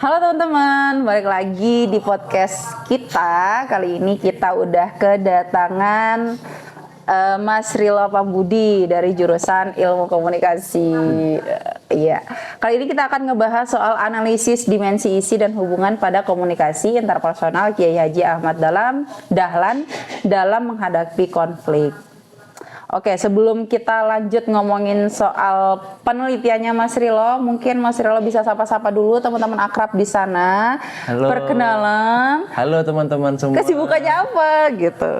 Halo teman-teman, balik lagi di podcast kita. Kali ini kita udah kedatangan Mas Rilo Pambudi dari jurusan Ilmu Komunikasi. Iya. Kali ini kita akan ngebahas soal analisis dimensi isi dan hubungan pada komunikasi interpersonal Kiai Haji Ahmad Dahlan dalam menghadapi konflik. Oke, sebelum kita lanjut ngomongin soal penelitiannya Mas Rilo, mungkin Mas Rilo bisa sapa-sapa dulu teman-teman akrab di sana. Halo. Perkenalan. Halo teman-teman semua. Kesibukannya apa gitu?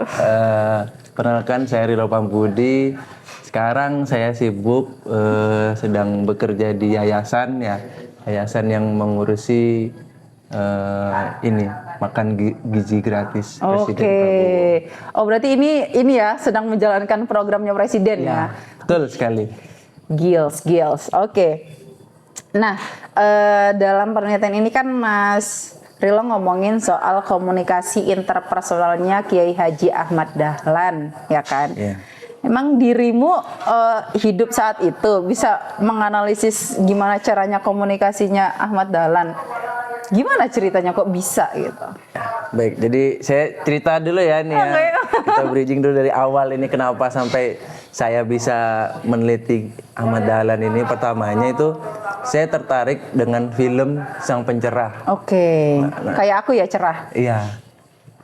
Perkenalkan saya Rilo Pambudi. Sekarang saya sibuk sedang bekerja di yayasan yayasan yang mengurusi ini makan gizi gratis Presiden Prabowo. Oh, berarti ini ya sedang menjalankan programnya Presiden ya? Betul sekali. Gils. Oke. Nah, dalam penelitian ini kan Mas Rilo ngomongin soal komunikasi interpersonalnya Kiai Haji Ahmad Dahlan, ya kan? Yeah. Emang dirimu hidup saat itu bisa menganalisis gimana caranya komunikasinya Ahmad Dahlan? Gimana ceritanya kok bisa gitu? Baik, jadi saya cerita dulu ya nih ya. Kita bridging dulu dari awal ini kenapa sampai saya bisa meneliti Ahmad Dahlan ini. Pertamanya itu saya tertarik dengan film Sang Pencerah. Oke. Kayak aku ya cerah. Iya.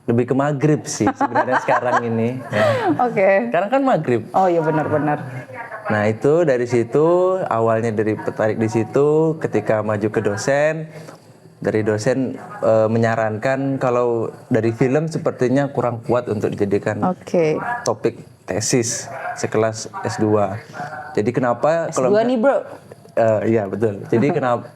Lebih ke maghrib sih sebenarnya sekarang ini. Ya. Oke. Sekarang kan maghrib. Oh iya benar-benar. Nah itu dari situ awalnya dari tertarik di situ ketika maju ke dosen. Dari dosen menyarankan kalau dari film sepertinya kurang kuat untuk dijadikan topik tesis sekelas S2. Jadi kenapa S2 nih bro? Iya betul. Jadi kenapa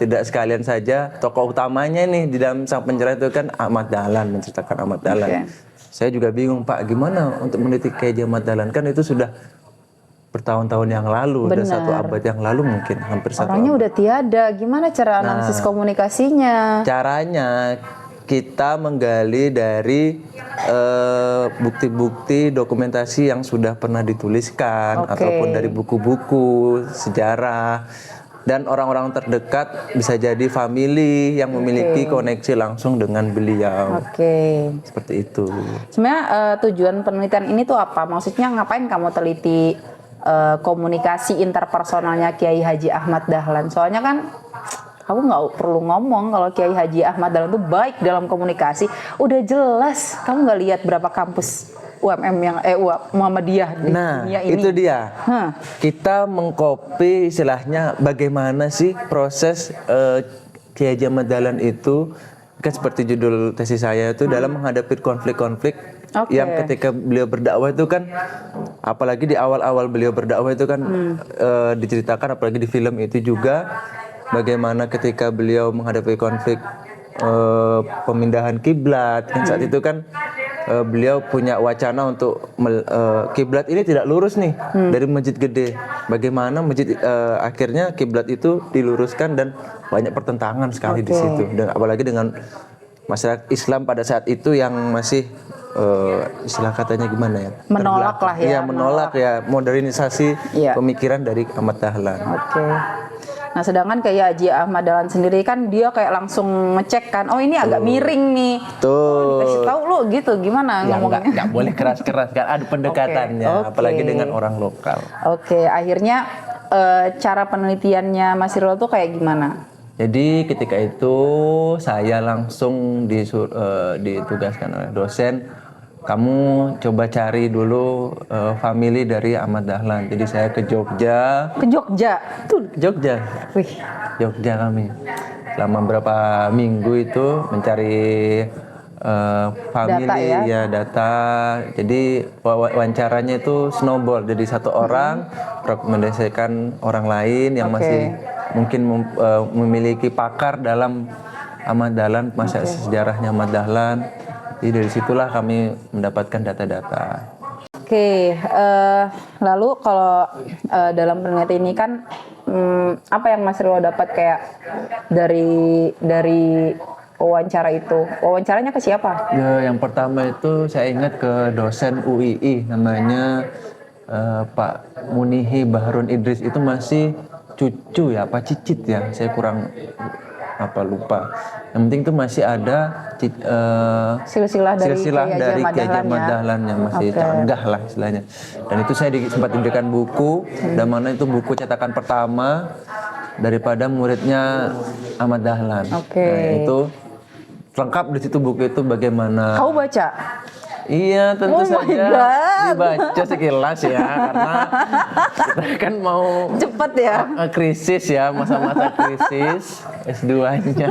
tidak sekalian saja tokoh utamanya nih di dalam Sang Pencerah itu kan Ahmad Dahlan, menceritakan Ahmad Dahlan. Saya juga bingung Pak, gimana untuk meneliti Kiai Ahmad Dahlan, kan itu sudah bertahun-tahun yang lalu, udah 1 abad yang lalu mungkin, hampir 1 abad. Orangnya udah tiada, gimana cara analisis komunikasinya? Caranya kita menggali dari bukti-bukti dokumentasi yang sudah pernah dituliskan ataupun dari buku-buku sejarah dan orang-orang terdekat, bisa jadi family yang memiliki koneksi langsung dengan beliau. Seperti itu. Sebenarnya tujuan penelitian ini tuh apa? Maksudnya ngapain kamu teliti komunikasi interpersonalnya Kiai Haji Ahmad Dahlan? Soalnya kan aku nggak perlu ngomong kalau Kiai Haji Ahmad Dahlan itu baik dalam komunikasi. Udah jelas, kamu nggak lihat berapa kampus UMM yang Muhammadiyah di dunia ini. Itu dia. Kita mengcopy istilahnya bagaimana sih proses Kiai Haji Ahmad Dahlan itu, kan seperti judul tesis saya itu dalam menghadapi konflik-konflik yang ketika beliau berdakwah itu kan, apalagi di awal-awal beliau berdakwah itu kan diceritakan, apalagi di film itu juga bagaimana ketika beliau menghadapi konflik pemindahan kiblat kan saat itu kan beliau punya wacana untuk kiblat ini tidak lurus nih dari masjid gede. Bagaimana masjid akhirnya kiblat itu diluruskan dan banyak pertentangan sekali di situ, dan apalagi dengan masyarakat Islam pada saat itu yang masih istilah katanya gimana ya? Menolak lah ya. Iya, menolak ya modernisasi pemikiran dari Ahmad Dahlan. Nah, sedangkan kayak Haji Ahmad Dahlan sendiri kan dia kayak langsung ngecek kan, oh ini agak miring nih. Tuh. Dikasih tahu lo gitu, gimana ngomongnya? Nggak boleh keras-keras kan, ada pendekatannya, apalagi dengan orang lokal. Akhirnya cara penelitiannya Mas Rilo tuh kayak gimana? Jadi ketika itu saya langsung ditugaskan oleh dosen, kamu coba cari dulu family dari Ahmad Dahlan. Jadi saya ke Jogja. Ke Jogja? Tuh, Jogja. Wih. Jogja kami. Selama berapa minggu itu mencari family data. Jadi wawancaranya itu snowball. Jadi satu orang merekomendasikan orang lain yang masih mungkin memiliki pakar dalam Ahmad Dahlan, masa sejarahnya Ahmad Dahlan. Jadi dari situlah kami mendapatkan data-data. Lalu kalau dalam penelitian ini kan apa yang Mas Rilo dapat kayak dari wawancara itu? Wawancaranya ke siapa? Ya, yang pertama itu saya ingat ke dosen UII namanya Pak Munihi Baharun Idris, itu masih cucu ya, apa cicit ya, saya kurang apa lupa. Yang penting tuh masih ada silsilah dari dari Ki Haji Ahmad Dahlan yang masih canggah lah istilahnya. Dan itu saya sempat diberikan buku, dan mana itu buku cetakan pertama daripada muridnya Ahmad Dahlan. Nah, itu lengkap di situ buku itu bagaimana. Kau baca? Iya, tentu saja dibaca sekilas ya, karena kita kan mau cepet ya, krisis ya, masa-masa krisis S2-nya.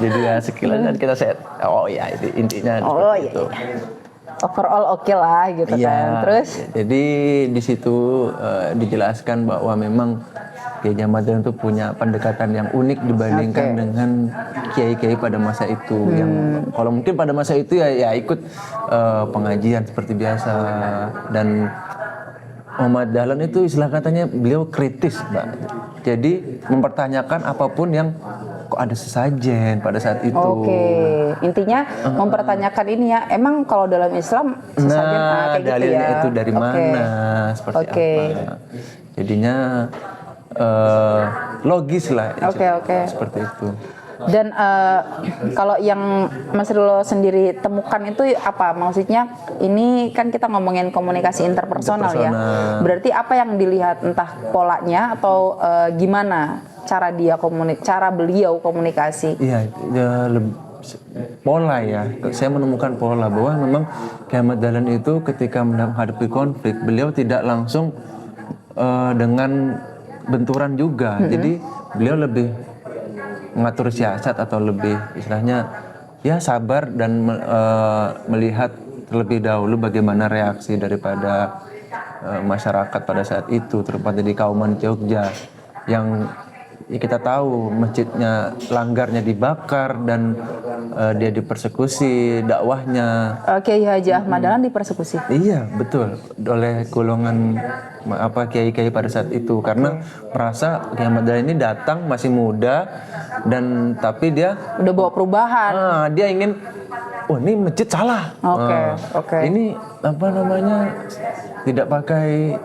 Jadi ya sekilas dan kita set, oh ya itu intinya itu. Overall oke lah gitu kan. Terus jadi di situ dijelaskan bahwa memang Kiai Ahmad Dahlan itu punya pendekatan yang unik dibandingkan dengan kiai-kiai pada masa itu. Yang kalau mungkin pada masa itu ya ikut pengajian seperti biasa, dan Ahmad Dahlan itu istilah katanya beliau kritis, Mbak. Jadi mempertanyakan apapun yang kok ada sesajen pada saat itu. Intinya mempertanyakan ini ya. Emang kalau dalam Islam sesajen kayak gitu ya. Itu dari mana, seperti apa. Jadinya logis lah. Seperti itu. Dan kalau yang Mas Rilo sendiri temukan itu apa? Maksudnya ini kan kita ngomongin komunikasi interpersonal ya. Berarti apa yang dilihat, entah polanya atau gimana cara beliau komunikasi? Iya, pola ya. Saya menemukan pola bahwa memang Kiai Ahmad Dahlan itu ketika menghadapi konflik, beliau tidak langsung dengan benturan juga. Jadi beliau lebih mengatur siasat atau lebih istilahnya ya sabar dan melihat terlebih dahulu bagaimana reaksi daripada masyarakat pada saat itu, terutama di Kauman Jogja yang kita tahu masjidnya langgarnya dibakar dan dia dipersekusi dakwahnya. Kiai Haji Ahmad Dahlan dipersekusi? Iya betul, oleh golongan kiai-kiai pada saat itu, karena merasa Kiai Ahmad Dahlan ini datang masih muda dan tapi dia udah bawa perubahan. Dia ingin, ini masjid salah. Ini tidak pakai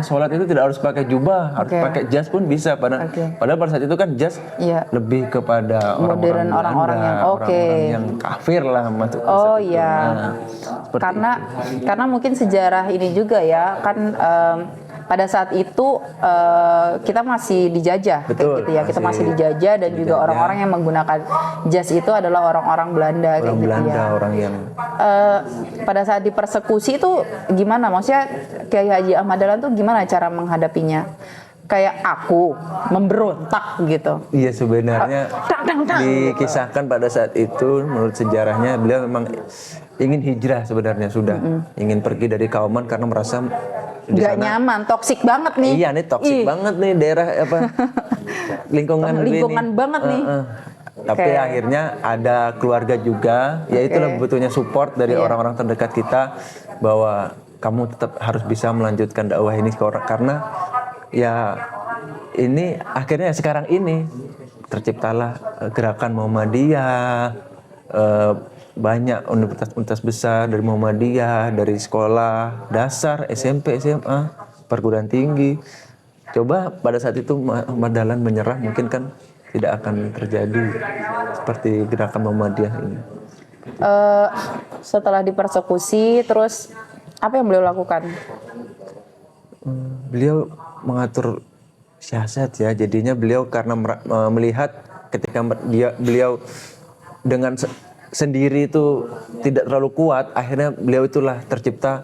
sholat itu tidak harus pakai jubah, harus pakai jas pun bisa. Padahal pada saat itu kan jas lebih kepada orang-orang yang kafir lah masuk. Karena mungkin sejarah ini juga ya kan. Pada saat itu kita masih dijajah, betul, kayak gitu ya. Kita masih dijajah dan juga orang-orang yang menggunakan jas itu adalah orang-orang Belanda, kayak gitu ya. Orang yang pada saat dipersekusi itu gimana? Maksudnya Kiai Haji Ahmad Dahlan tuh gimana cara menghadapinya? Kayak aku memberontak gitu. Iya, sebenarnya dikisahkan pada saat itu menurut sejarahnya beliau memang ingin hijrah sebenarnya, sudah ingin pergi dari Kauman karena merasa gak nyaman, toksik banget nih. Iya nih, toksik banget nih daerah lingkungan banget nih. Tapi akhirnya ada keluarga juga, yaitu butuhnya support dari orang-orang terdekat kita bahwa kamu tetap harus bisa melanjutkan dakwah ini karena ya ini akhirnya sekarang ini terciptalah gerakan Muhammadiyah, banyak universitas besar dari Muhammadiyah, dari sekolah dasar, SMP, SMA, perguruan tinggi. Coba pada saat itu Ahmad Dahlan menyerah, mungkin kan tidak akan terjadi seperti gerakan Muhammadiyah ini. Setelah dipersekusi, terus apa yang beliau lakukan? Beliau mengatur siasat ya, jadinya beliau karena melihat ketika beliau dengan sendiri itu tidak terlalu kuat, akhirnya beliau itulah tercipta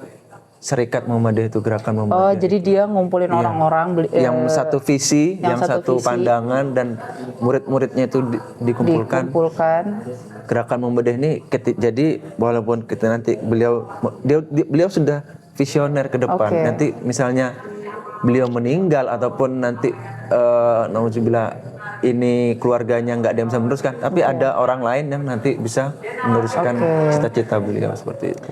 Serikat Muhammadiyah, itu gerakan Muhammadiyah. Jadi dia ngumpulin orang-orang yang satu visi, yang satu pandangan, dan murid-muridnya itu dikumpulkan. Gerakan Muhammadiyah ini jadi walaupun kita nanti beliau sudah visioner ke depan. Nanti misalnya beliau meninggal ataupun nanti nauzubillah ini keluarganya nggak ada yang bisa meneruskan, tapi ada orang lain yang nanti bisa meneruskan cita-cita beliau seperti itu.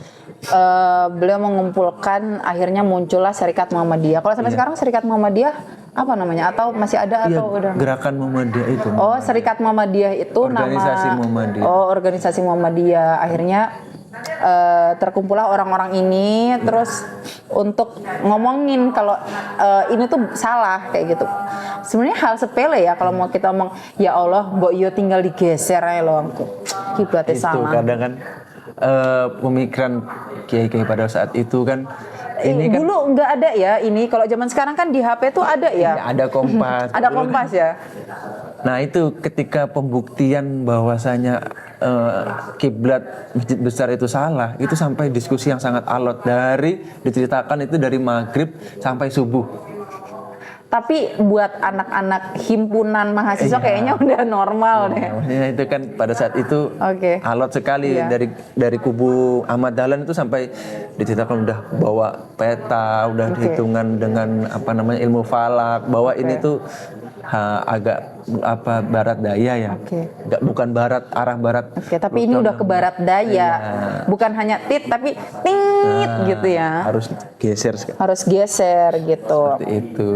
Beliau mengumpulkan, akhirnya muncullah Serikat Muhammadiyah. Kalau sampai sekarang Serikat Muhammadiyah apa namanya? Atau masih ada atau udah? Gerakan Muhammadiyah itu. Serikat Muhammadiyah itu organisasi Muhammadiyah. Organisasi Muhammadiyah. Akhirnya terkumpullah orang-orang ini, terus untuk ngomongin kalau ini tuh salah kayak gitu. Sebenarnya hal sepele ya kalau mau kita ngomong, ya Allah, mbok yo tinggal digeser aja loh, kiblatnya Itu salah. kadang kan pemikiran kiai-kiai pada saat itu kan ini kan Dulu nggak ada ya ini, kalau zaman sekarang kan di HP tuh ada ya. ada Kompas. Ada Kompas ya. Nah itu ketika pembuktian bahwasanya kiblat masjid besar itu salah, itu sampai diskusi yang sangat alot, dari diceritakan itu dari maghrib sampai subuh. Tapi buat anak-anak himpunan mahasiswa kayaknya udah normal deh. Maksudnya itu kan pada saat itu Oke. alot sekali. Iya. Dari kubu Ahmad Dahlan itu sampai diceritakan udah bawa peta, udah dihitungan dengan apa namanya ilmu falak, bahwa ini tuh agak apa barat daya ya. Oke. Bukan barat, arah barat. Oke, tapi ini udah ke barat daya. Iya. Bukan hanya tit tapi tingit gitu ya. Harus geser sekali. Harus geser gitu. Seperti itu.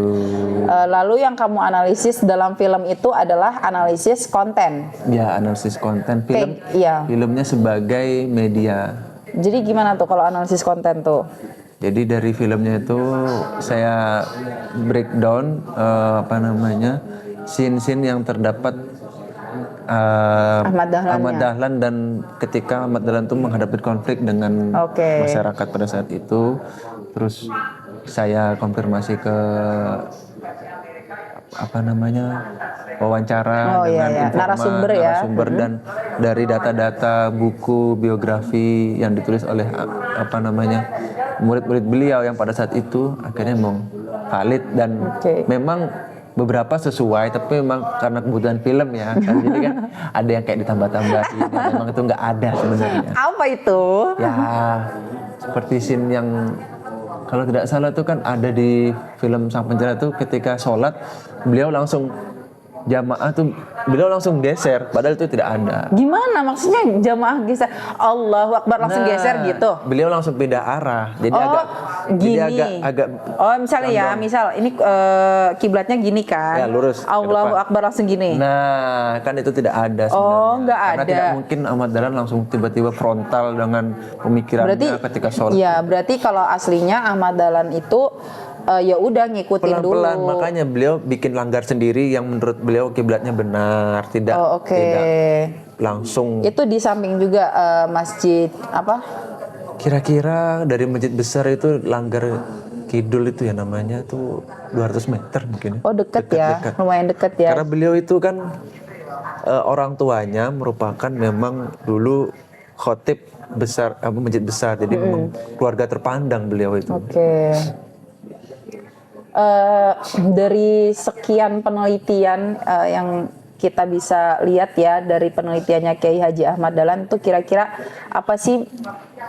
Lalu yang kamu analisis dalam film itu adalah analisis konten. Ya, analisis konten film. Iya. Filmnya sebagai media. Jadi gimana tuh kalau analisis konten tuh? Jadi dari filmnya itu saya breakdown apa namanya scene-scene yang terdapat Ahmad Dahlan dan ketika Ahmad Dahlan itu menghadapi konflik dengan masyarakat pada saat itu, terus saya konfirmasi ke apa namanya wawancara dengan narasumber dan dari data-data buku biografi yang ditulis oleh apa namanya murid-murid beliau yang pada saat itu akhirnya memang valid dan memang beberapa sesuai, tapi memang karena kebutuhan film ya kan, jadi kan ada yang kayak ditambah-tambahin yang memang itu nggak ada sebenarnya. Apa itu? Ya seperti scene yang kalau tidak salah itu kan ada di film Sang Penjara itu ketika sholat beliau langsung jamaah tuh beliau langsung geser padahal itu tidak ada. Gimana maksudnya jamaah geser? Allahu Akbar langsung geser gitu? Beliau langsung pindah arah. Jadi agak oh misalnya ya, misal ini kiblatnya gini kan. Ya, lurus. Allahu Akbar langsung gini. Nah, kan itu tidak ada sebenarnya. Oh, nggak ada. Karena tidak mungkin Ahmad Dahlan langsung tiba-tiba frontal dengan pemikirannya ketika sholat. Iya, berarti kalau aslinya Ahmad Dahlan itu ya udah ngikutin pelan-pelan, dulu. makanya beliau bikin langgar sendiri yang menurut beliau kiblatnya benar, tidak langsung. Itu di samping juga masjid apa? Kira-kira dari masjid besar itu langgar kidul itu ya namanya tuh 200 meter mungkin. Oh dekat ya, lumayan dekat ya. Karena beliau itu kan orang tuanya merupakan memang dulu khotib besar masjid besar, jadi memang keluarga terpandang beliau itu. Dari sekian penelitian yang kita bisa lihat ya dari penelitiannya Kiai Haji Ahmad Dahlan tuh kira-kira apa sih,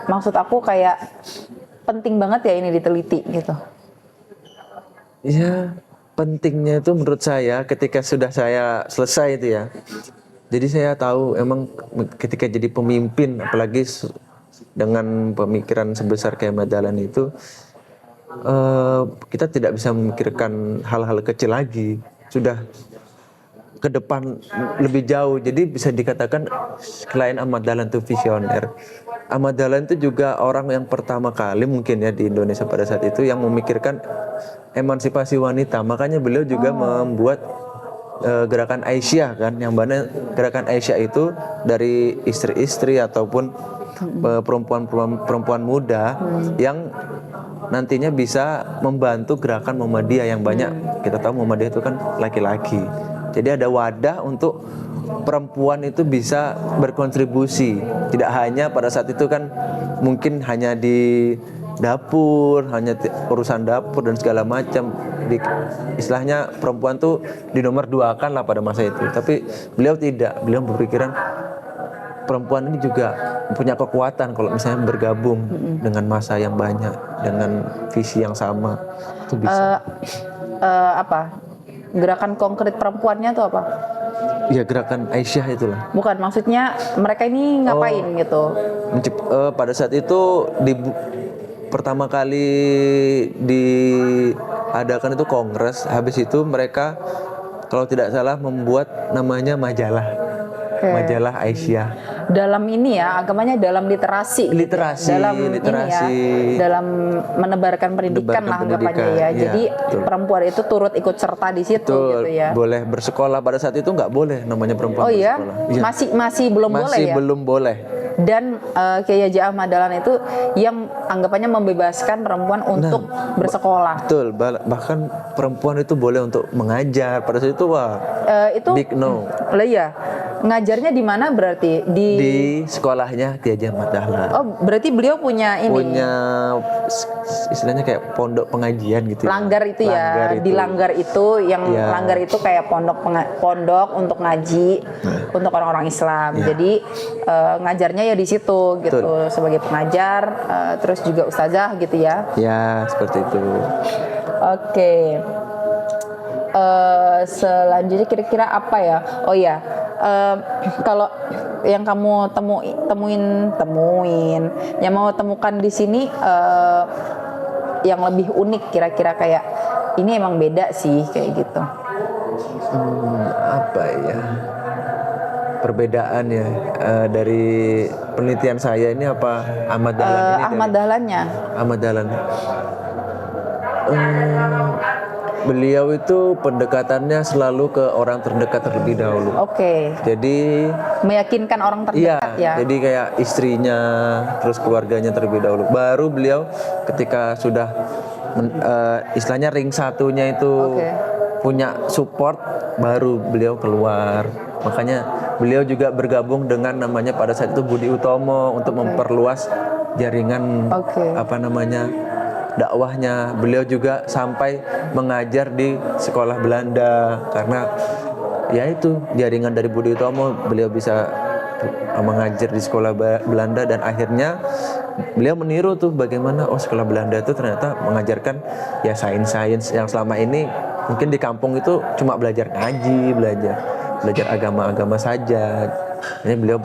maksud aku kayak penting banget ya ini diteliti gitu. Iya, pentingnya itu menurut saya ketika sudah saya selesai itu ya. Jadi saya tahu emang ketika jadi pemimpin apalagi dengan pemikiran sebesar kayak Ahmad Dahlan itu kita tidak bisa memikirkan hal-hal kecil lagi, sudah ke depan lebih jauh. Jadi bisa dikatakan selain Ahmad Dahlan itu visioner, Ahmad Dahlan itu juga orang yang pertama kali mungkin ya di Indonesia pada saat itu yang memikirkan emansipasi wanita. Makanya beliau juga membuat gerakan Aisyah kan, yang mana gerakan Aisyah itu dari istri-istri ataupun perempuan muda yang nantinya bisa membantu gerakan Muhammadiyah yang banyak. Kita tahu Muhammadiyah itu kan laki-laki. Jadi ada wadah untuk perempuan itu bisa berkontribusi. Tidak hanya pada saat itu kan mungkin hanya di dapur, hanya urusan dapur dan segala macam. Istilahnya perempuan tuh di nomor 2-kan lah pada masa itu. Tapi beliau tidak. Beliau berpikiran perempuan ini juga punya kekuatan kalau misalnya bergabung dengan massa yang banyak, dengan visi yang sama, itu bisa. Apa? Gerakan konkret perempuannya tuh apa? Ya gerakan Aisyah itulah. Bukan, maksudnya mereka ini ngapain gitu? Pada saat itu pertama kali diadakan itu kongres, habis itu mereka kalau tidak salah membuat namanya majalah Aisyah. dalam ini ya, agamanya dalam literasi, gitu ya. Literasi, dalam literasi. ini ya, dalam menebarkan pendidikan lah anggapannya ya. Iya, Jadi betul. perempuan itu turut ikut serta di situ Betul, gitu ya. boleh bersekolah. Pada saat itu nggak boleh namanya perempuan Oh iya, bersekolah. Iya. masih belum boleh Masih ya. belum boleh. Dan Kiai Haji Ahmad Dahlan itu yang anggapannya membebaskan perempuan untuk bersekolah. Betul, bahkan perempuan itu boleh untuk mengajar. Pada saat itu wah, Itu big no. lah ya. Ngajarnya di mana berarti? Di sekolahnya Kiai Haji Ahmad Dahlan. Oh, berarti beliau punya ini. Punya istilahnya kayak pondok pengajian gitu. Langgar itu ya. Langgar itu. Di langgar itu yang Ya. langgar itu kayak pondok untuk ngaji untuk orang-orang Islam. Jadi ngajarnya ya di situ gitu sebagai pengajar, terus juga ustazah gitu ya. Ya, seperti itu. Oke. Selanjutnya kira-kira apa ya? Oh ya, kalau yang kamu temuin, yang mau temukan di sini yang lebih unik kira-kira kayak ini emang beda sih kayak gitu. Apa ya? Perbedaan ya dari penelitian saya ini apa Ahmad Dahlan ini? Ahmad Dahlannya. Ahmad Dahlan. Beliau itu pendekatannya selalu ke orang terdekat terlebih dahulu. Oke. Jadi Meyakinkan orang terdekat ya. jadi kayak istrinya, terus keluarganya terlebih dahulu. Baru beliau ketika sudah istilahnya ring satunya itu punya support, baru beliau keluar. Makanya beliau juga bergabung dengan namanya pada saat itu Budi Utomo untuk memperluas jaringan dakwahnya. Beliau juga sampai mengajar di sekolah Belanda karena ya itu jaringan dari Budi Utomo, beliau bisa mengajar di sekolah Belanda dan akhirnya beliau meniru tuh bagaimana sekolah Belanda itu ternyata mengajarkan ya sains-sains yang selama ini mungkin di kampung itu cuma belajar ngaji, belajar agama-agama saja. Ini beliau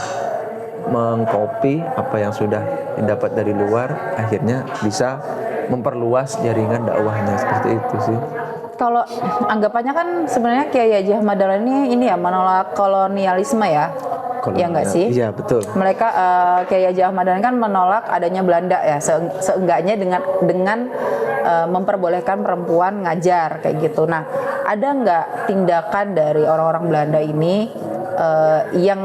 mengcopy apa yang sudah didapat dari luar, akhirnya bisa memperluas jaringan dakwahnya seperti itu sih. Kalau anggapannya kan sebenarnya Kiai Haji Ahmad Dahlan ini ya menolak kolonialisme ya. Ya enggak sih? Iya, betul. Mereka Kiai Haji Ahmad Dahlan kan menolak adanya Belanda ya, seenggaknya dengan memperbolehkan perempuan ngajar kayak gitu. Nah, ada nggak tindakan dari orang-orang Belanda ini yang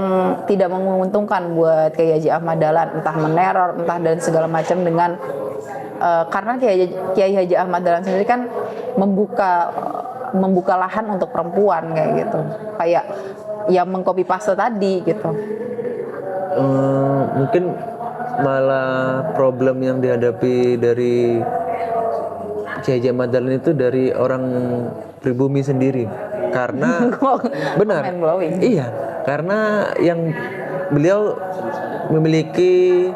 tidak menguntungkan buat Kiai Haji Ahmad Dahlan, entah meneror, entah dan segala macam dengan karena Kiai Haji Ahmad Dahlan sendiri kan membuka lahan untuk perempuan kayak gitu, kayak yang mengcopy paste tadi gitu. Mungkin malah problem yang dihadapi dari Kiai Haji Ahmad Dahlan itu dari orang pribumi sendiri, karena benar, iya, karena yang beliau memiliki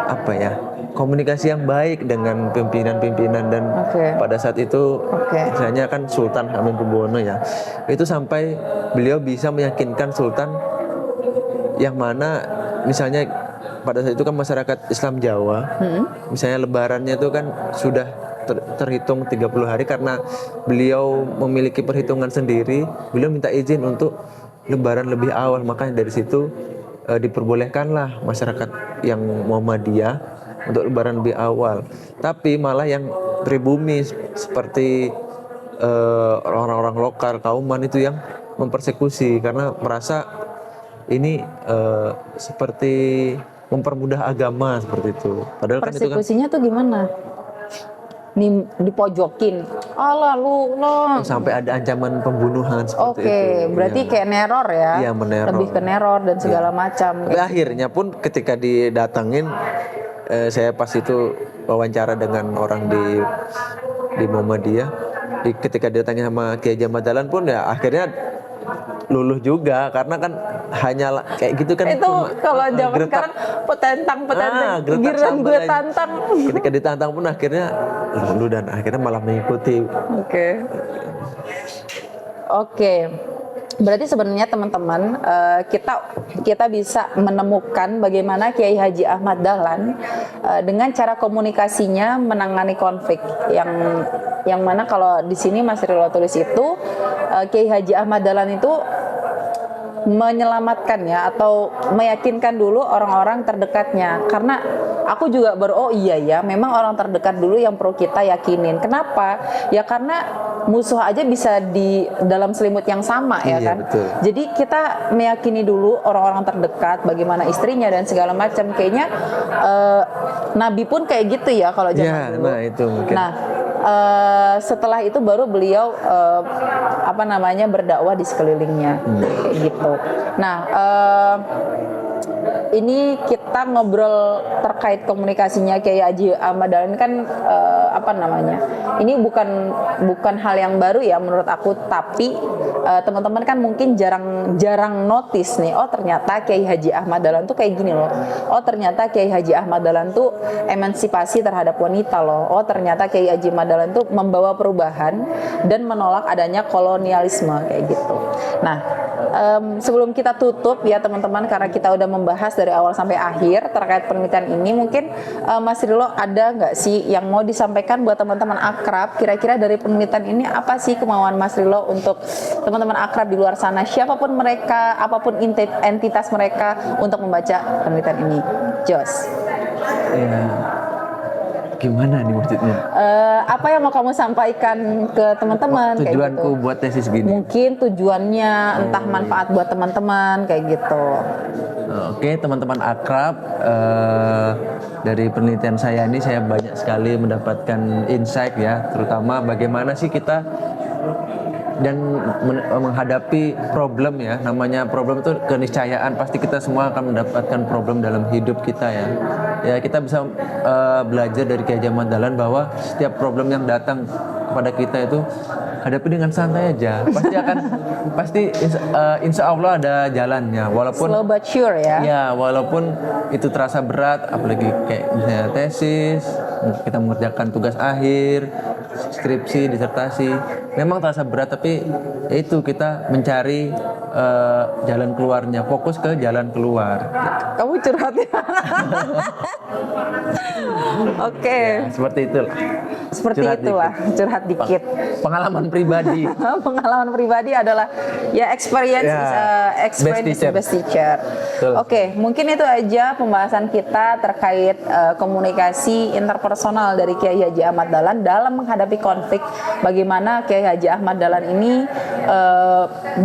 apa ya, komunikasi yang baik dengan pimpinan-pimpinan dan pada saat itu misalnya kan Sultan Hamengkubuwono ya, itu sampai beliau bisa meyakinkan Sultan yang mana misalnya pada saat itu kan masyarakat Islam Jawa, misalnya lebarannya itu kan sudah terhitung 30 hari karena beliau memiliki perhitungan sendiri, beliau minta izin untuk lebaran lebih awal, makanya dari situ diperbolehkanlah masyarakat yang Muhammadiyah untuk lebaran lebih awal. Tapi malah yang pribumi seperti orang-orang lokal Kauman itu yang mempersekusi karena merasa ini seperti mempermudah agama seperti itu. Padahal persekusinya kan tuh gimana? Dipojokin, sampai ada ancaman pembunuhan seperti itu. Berarti kayak neror ya? Iya, meneror. Lebih ke neror dan segala macam. Tapi akhirnya pun ketika didatengin, saya pas itu wawancara dengan orang di Muhammadiyah, ketika didatengin sama Kiai Haji Ahmad Dahlan pun ya akhirnya luluh juga, karena kan hanya kayak gitu kan. Itu kalau zaman sekarang petentang giliran gue tantang. Ketika ditantang pun akhirnya luluh dan akhirnya malah mengikuti. Oke. Berarti sebenarnya teman-teman kita bisa menemukan bagaimana Kiai Haji Ahmad Dahlan dengan cara komunikasinya menangani konflik yang mana kalau di sini Mas Rilo tulis itu Kiai Haji Ahmad Dahlan itu menyelamatkan ya, atau meyakinkan dulu orang-orang terdekatnya. Karena aku juga oh iya ya, memang orang terdekat dulu yang perlu kita yakinin. Kenapa? Ya karena musuh aja bisa di dalam selimut yang sama ya Iya, kan. betul. Jadi kita meyakini dulu orang-orang terdekat, bagaimana istrinya dan segala macam. Kayaknya Nabi pun kayak gitu ya kalau zaman Ya, dulu. nah itu mungkin. Nah, setelah itu baru beliau berdakwah di sekelilingnya kayak gitu. Nah, ini kita ngobrol terkait komunikasinya Kiai Haji Ahmad Dahlan kan ini bukan hal yang baru ya menurut aku, tapi teman-teman kan mungkin jarang notice nih, oh ternyata Kiai Haji Ahmad Dahlan tuh kayak gini loh. Oh ternyata Kiai Haji Ahmad Dahlan tuh emansipasi terhadap wanita loh. Oh ternyata Kiai Haji Ahmad Dahlan tuh membawa perubahan dan menolak adanya kolonialisme kayak gitu. Nah, sebelum kita tutup ya teman-teman, karena kita udah membahas dari awal sampai akhir terkait penelitian ini, mungkin Mas Rilo ada nggak sih yang mau disampaikan buat teman-teman akrab, kira-kira dari penelitian ini apa sih kemauan Mas Rilo untuk teman-teman akrab di luar sana, siapapun mereka, apapun entitas mereka, untuk membaca penelitian ini? Jos. Ya, gimana nih maksudnya? Apa yang mau kamu sampaikan ke teman-teman kayak Tujuanku gitu? buat tesis gini. Mungkin tujuannya entah manfaat buat teman-teman kayak gitu. Oke, teman-teman akrab, dari penelitian saya ini saya banyak sekali mendapatkan insight ya, terutama bagaimana sih kita dan menghadapi problem ya. Namanya problem itu keniscayaan, pasti kita semua akan mendapatkan problem dalam hidup kita ya. Ya kita bisa belajar dari Kiai Haji Ahmad Dahlan bahwa setiap problem yang datang kepada kita itu hadapi dengan santai aja. Pasti insya Allah ada jalannya. Walaupun Slow but sure ya. ya walaupun itu terasa berat, apalagi kayak misalnya tesis, kita mengerjakan tugas akhir, skripsi, disertasi, memang terasa berat, tapi ya itu kita mencari jalan keluarnya, fokus ke jalan keluar. Kamu curhat ya. Oke. Ya, seperti itu. Seperti Curhat itulah, curhat dikit. Pengalaman pribadi. Pengalaman pribadi adalah ya experience Ya, experience is the best teacher. Betul. Oke, mungkin itu aja pembahasan kita terkait komunikasi interpersonal dari Kiai Haji Ahmad Dahlan dalam menghadapi konflik. Bagaimana Kiai Haji Ahmad Dahlan ini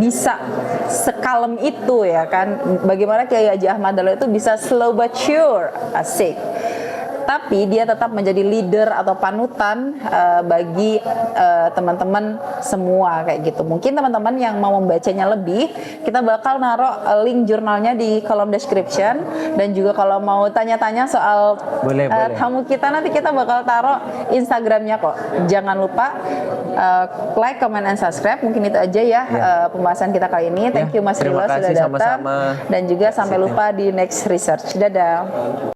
bisa sekalem itu ya kan? Bagaimana Kiai Haji Ahmad Dahlan itu bisa slow but sure, asik. Tapi dia tetap menjadi leader atau panutan bagi teman-teman semua kayak gitu. Mungkin teman-teman yang mau membacanya lebih, kita bakal naruh link jurnalnya di kolom description, dan juga kalau mau tanya-tanya soal Boleh. tamu kita, nanti kita bakal taruh Instagramnya kok. Jangan lupa like, comment, and subscribe. Mungkin itu aja ya, pembahasan kita kali ini. Thank you Mas Rilo terima sudah kasih, datang, sama-sama. dan juga sampai lupa di next research. Dadah.